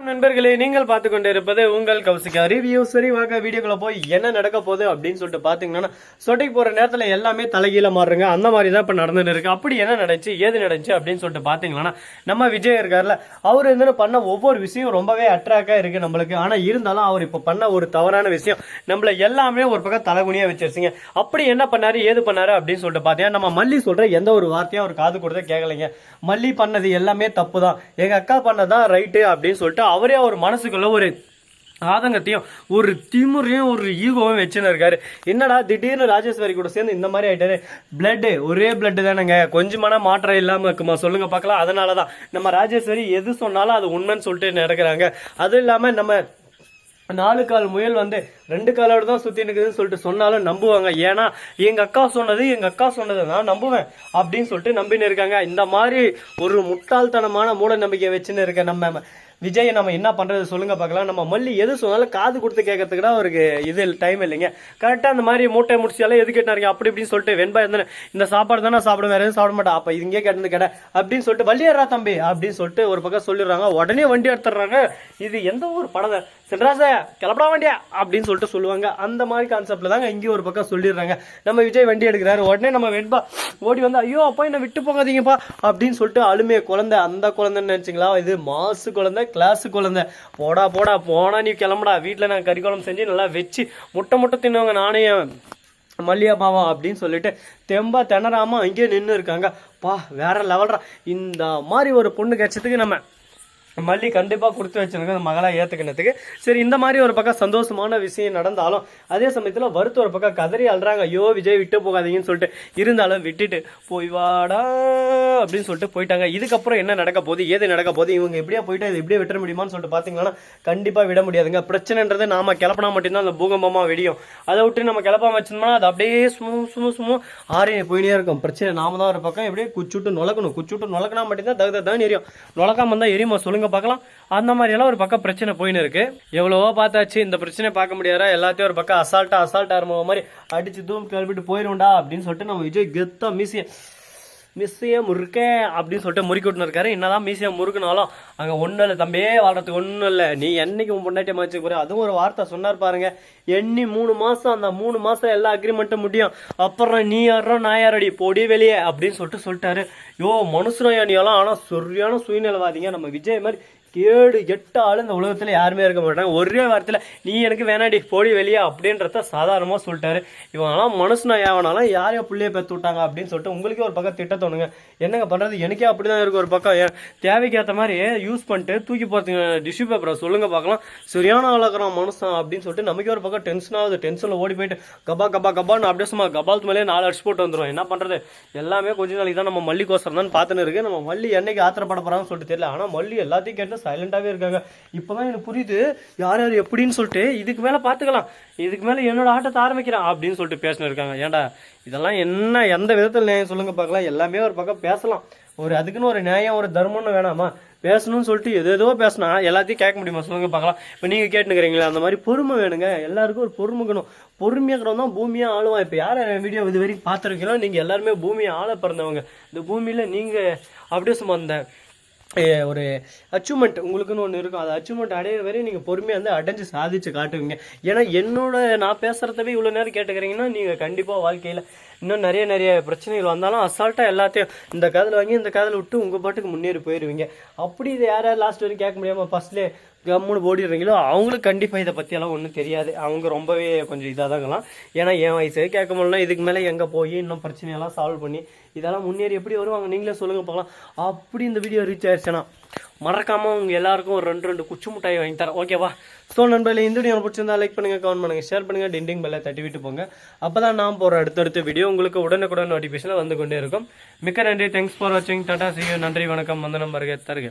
நண்பர்களே, நீங்கள் பார்த்து கொண்டு இருப்பது உங்கள் கௌசிகா ரிவ்யூ. சரி வாங்க வீடியோக்குள்ள போய் என்ன நடக்க போகுது அப்படின்னு சொல்லிட்டு பாத்தீங்கன்னா, சொட்டைக்கு போற நேரத்துல எல்லாமே தலைகீழ மாறுங்க. அந்த மாதிரி தான் இப்ப நடந்துட்டு இருக்கு. அப்படி என்ன நடந்துச்சு ஏது நடந்துச்சு அப்படின்னு சொல்லிட்டு பாத்தீங்கன்னா, நம்ம விஜய் இருக்காருல, அவர் வந்து பண்ண ஒவ்வொரு விஷயம் ரொம்பவே அட்ராக்டா இருக்கு நம்மளுக்கு. ஆனா இருந்தாலும் அவர் இப்ப பண்ண ஒரு தவறான விஷயம் நம்மள எல்லாமே ஒரு பக்கம் தலைகுனியா வச்சிருச்சுங்க. அப்படி என்ன பண்ணாரு ஏது பண்ணாரு அப்படின்னு சொல்லிட்டு பாத்தீங்கன்னா, நம்ம மல்லி சொல்ற எந்த ஒரு வார்த்தையும் அவர் காது கொடுத்த கேட்கலைங்க. மல்லி பண்ணது எல்லாமே தப்பு தான், எங்க அக்கா பண்ணதான் ரைட்டு அப்படின்னு சொல்லிட்டு அவரே அவர் மனசுக்குள்ள ஒரு ஆதங்கத்தையும் ஒரு திமுறையும் ஒரு ஈகோவும் வச்சுன்னு இருக்காரு. என்னடா திடீர்னு ராஜேஸ்வரி கூட சேர்ந்து இந்த மாதிரி ஆயிட்டாரு. பிளட் ஒரே பிளட் தானேங்க, கொஞ்சமான மாற்றம் இல்லாம இருக்குமா சொல்லுங்க பார்க்கலாம். அதனாலதான் நம்ம ராஜேஸ்வரி எது சொன்னாலும் அது உண்மைன்னு சொல்லிட்டு நடக்கிறாங்க. அதுவும் இல்லாம நம்ம 4 கால் முயல் வந்து 2 காலோட தான் சுத்தி நிற்குதுன்னு சொல்லிட்டு சொன்னாலும் நம்புவாங்க. ஏன்னா எங்க அக்கா சொன்னது நான் நம்புவேன் அப்படின்னு சொல்லிட்டு நம்பின்னு இருக்காங்க. இந்த மாதிரி ஒரு முட்டாள்தனமான மூட நம்பிக்கை வச்சுன்னு இருக்க நம்ம விஜய் நம்ம என்ன பண்றது சொல்லுங்க பார்க்கலாம். நம்ம மல்லி எது சொன்னாலும் காது கொடுத்து கேட்கறதுக்கு தான் அவருக்கு இது டைம் இல்லைங்க. கரெக்டா அந்த மாதிரி மூட்டை முடிச்சாலும் எது கேட்டாருங்க அப்படி இப்படின்னு சொல்லிட்டு வெண்பா இருந்தா இந்த சாப்பாடு தானே சாப்பிட வேற எதுவும் சாப்பிட மாட்டேன், அப்ப இங்கே கேட்டது கேட்ட அப்படின்னு சொல்லிட்டு வள்ளியரா தம்பி அப்படின்னு சொல்லிட்டு ஒரு பக்கம் சொல்லிடுறாங்க. உடனே வண்டி எடுத்துடுறாங்க. இது எந்த ஒரு படம் சென்றாசா கிளப்படா வண்டியா அப்படின்னு சொல்லிட்டு சொல்லுவாங்க. அந்த மாதிரி கான்செப்ட்ல தாங்க இங்கே ஒரு பக்கம் சொல்லிடுறாங்க. நம்ம விஜய் வண்டி எடுக்கிறாரு. உடனே நம்ம வெண்பா ஓடி வந்து ஐயோ அப்பா என்ன விட்டு போகாதீங்கப்பா அப்படின்னு சொல்லிட்டு அழுமைய குழந்தை, அந்த குழந்தைன்னு நினைச்சிங்களா? இது மாசு குழந்தை, கிளாஸ் குழந்தை. போனா நீ கிளம்புடா, வீட்டில் நான் கறிக்குழம்பு செஞ்சு நல்லா வச்சு முட்டை தின்னுவாங்க நானே மல்லியாப்பாவா அப்படின்னு சொல்லிட்டு தெம்பா திணறாம அங்கேயே நின்று இருக்காங்க. பா வேற லெவல்ரா. இந்த மாதிரி ஒரு பொண்ணு கிடைச்சதுக்கு நம்ம மல்லி கண்டிப்பாக கொடுத்து வச்சிருக்க அந்த மகளா ஏற்றுக்கினதுக்கு. சரி, இந்த மாதிரி ஒரு பக்கம் சந்தோஷமான விஷயம் நடந்தாலும் அதே சமயத்தில் வருத்த ஒரு பக்கம் கதறி அழுறாங்க. ஐயோ விஜய் விட்டு போகாதீங்கன்னு சொல்லிட்டு. இருந்தாலும் விட்டுட்டு போய் வாடா அப்படின்னு சொல்லிட்டு போயிட்டாங்க. இதுக்கப்புறம் என்ன நடக்க போகுது ஏது நடக்க போகுது, இவங்க எப்படியா போயிட்டு இது எப்படியே விட்டுற முடியுமான்னு சொல்லிட்டு பார்த்தீங்கன்னா கண்டிப்பாக விட முடியாதுங்க. பிரச்சனைன்றது நாம கிளப்பினா மட்டும்தான் அந்த பூகம்பமா வெடியும். அதை விட்டு நம்ம கிளப்பாம வச்சோம்னா அது அப்படியே சும்மா ஆறே போயினே இருக்கும். பிரச்சனை நாம தான் ஒரு பக்கம் எப்படியே குச்சுட்டு நுழக்கினா மட்டும்தான் தான் எரியும். நுழக்காம இருந்தால் எரியுமா சொல்லுங்க பார்க்கலாம். அந்த மாதிரி எல்லாம் ஒரு பக்கம் பிரச்சனை போயின்னு இருக்கு. எவ்வளவோ பார்த்தாச்சு, இந்த பிரச்சனை பார்க்க முடியாதா? எல்லாத்தையும் ஒரு பக்கம் அசால்ட்டா ஆரம்ப மாதிரி அடிச்சு தூம் கிளப்பிட்டு போயிருண்டா அப்படின்னு சொல்லிட்டு நம்ம விஜய் கெத்தா மிஸ்ஸையே முறுக்க அப்படின்னு சொல்லிட்டு முறுக்கி விட்டுன்னு இருக்காரு. என்னதான் மீசியா முறுக்குனாலும் அங்கே ஒன்றும் இல்லை தம்பியே, வாழ்றதுக்கு ஒன்றும் இல்லை. நீ என்னைக்கு உன் பொண்டாட்டியை மதிச்சு போற அதுவும் ஒரு வார்த்தை சொன்னார் பாருங்க. எண்ணி 3 மாசம், அந்த 3 மாசம் எல்லா அக்ரிமெண்ட்டும் முடியும். அப்புறம் நீ யாரோ நான் யாரடி போடி வெளியே அப்படின்னு சொல்லிட்டாரு. யோ மனுஷனையா நீ எல்லாம். ஆனால் சரியான சுயநலவாதிங்க நம்ம விஜய் மாதிரி 7-8 ஆள் இந்த உலகத்துல யாருமே இருக்க மாட்டாங்க. ஒரே வாரத்தில் நீ எனக்கு வேணாடி போடி வெளியா அப்படின்றத சாதாரணமாக சொல்லிட்டாரு. இவங்கெல்லாம் மனுஷனா ஏவனாலும் யாரையோ பிள்ளைய பெற்று விட்டாங்க அப்படின்னு சொல்லிட்டு உங்களுக்கே ஒரு பக்கம் திட்ட தோணுங்க. என்னங்க பண்றது, எனக்கே அப்படிதான் இருக்கு. ஒரு பக்கம் தேவைக்கேற்ற மாதிரி யூஸ் பண்ணிட்டு தூக்கி போறதுங்க டிஷ்யூ பேப்பரை சொல்லுங்க பார்க்கலாம். சரியான ஆளாக்குறான் மனுஷன் அப்படின்னு சொல்லிட்டு நமக்கே ஒரு பக்கம் டென்ஷன் ஆகுது. டென்ஷன்ல ஓடி போயிட்டு கபான்னு அப்படியே சும்மா கபாலத்து மேலே 4 அடிச்சு போட்டு வந்துடும். என்ன பண்றது, எல்லாமே கொஞ்ச நாளைக்கு தான் நம்ம மல்லி கோசரம் தான் பார்த்துன்னு இருக்கு. நம்ம மல்லி என்னைக்கு ஆத்திரப்பட போறான்னு சொல்லிட்டு தெரியல. ஆனா மல்லி எல்லாத்தையும் கேட்டு சைலண்டாவே இருக்காங்க. இப்பதான் எனக்கு புரியுது யார் யார் எப்படின்னு சொல்லிட்டு. இதுக்கு மேல பாத்துக்கலாம், இதுக்கு மேல என்னோட ஆட்டத்தை ஆரம்பிக்கிறான் அப்படின்னு சொல்லிட்டு பேசினு இருக்காங்க. ஏன்டா இதெல்லாம் என்ன எந்த விதத்தில் நியாயம் சொல்லுங்க பார்க்கலாம். எல்லாமே ஒரு பக்கம் பேசலாம், ஒரு அதுக்குன்னு ஒரு நியாயம் ஒரு தர்மம்னு வேணாமா? பேசணும்னு சொல்லிட்டு எதோ பேசினா எல்லாத்தையும் கேட்க முடியுமா சொல்லுங்க பார்க்கலாம். இப்போ நீங்க கேட்டுக்கிறீங்களா, அந்த மாதிரி பொறுமை வேணுங்க. எல்லாருக்கும் ஒரு பொறுமைக்கணும். பொறுமையாக்கிறவங்க தான் பூமியா ஆளுவான். இப்போ யார் வீடியோ இது வரைக்கும் பார்த்துருக்கீங்களோ நீங்க எல்லாருமே பூமியை ஆள பிறந்தவங்க. இந்த பூமியில நீங்க அப்படியே சும்மா அந்த ஒரு அச்சீவ்மெண்ட் உங்களுக்குன்னு ஒன்று இருக்கும். அது அச்சீவ்மெண்ட் அடையிற வரையும் நீங்கள் பொறுமையாக வந்து அடைஞ்சு சாதிச்சு காட்டுவீங்க. ஏன்னா நான் பேசுகிறதவே இவ்வளோ நேரம் கேட்டுக்கிறீங்கன்னா நீங்கள் கண்டிப்பாக வாழ்க்கையில் இன்னும் நிறைய பிரச்சனைகள் வந்தாலும் அசால்ட்டாக எல்லாத்தையும் இந்த காதில் வாங்கி இந்த காதில் விட்டு உங்கள் பாட்டுக்கு முன்னேறி போயிடுவீங்க. அப்படி இது யாராவது லாஸ்ட் வரைக்கும் கேட்க முடியாமல் ஃபர்ஸ்ட்லேயே கம்முன்னு ஓடிடுறீங்களோ அவங்களுக்கு கண்டிப்பாக இதை பற்றியெல்லாம் ஒன்றும் தெரியாது. அவங்க ரொம்பவே கொஞ்சம் இதாக தாங்கலாம். ஏன்னா என் வயசு கேட்க முடியலாம். இதுக்கு மேலே எங்கே போய் இன்னும் பிரச்சனையெல்லாம் சால்வ் பண்ணி இதெல்லாம் முன்னேறி எப்படி வருவாங்க நீங்களே சொல்லுங்க பார்க்கலாம். அப்படி இந்த வீடியோ ரீச் ஆயிடுச்சுன்னா மறக்காமல் உங்க எல்லாருக்கும் ஒரு 2 குச்சி மிட்டாய் வாங்கி தரேன், ஓகேவா? ஸோ நண்பர்களே, இந்த வீடியோ பிடிச்சிருந்தா லைக் பண்ணுங்க, கமெண்ட் பண்ணுங்க, ஷேர் பண்ணுங்க, டிண்டிங் பெல்லை தட்டி விட்டு போங்க. அப்பதான் நான் போகிற அடுத்தடுத்த வீடியோ உங்களுக்கு உடனுக்குடன் நோட்டிஃபிகேஷன் வந்து கொண்டே இருக்கும். மிக்க நன்றி. தேங்க்ஸ் ஃபார் வாட்சிங். Tata, see you. நன்றி, வணக்கம், வந்தனம், வருக தருக.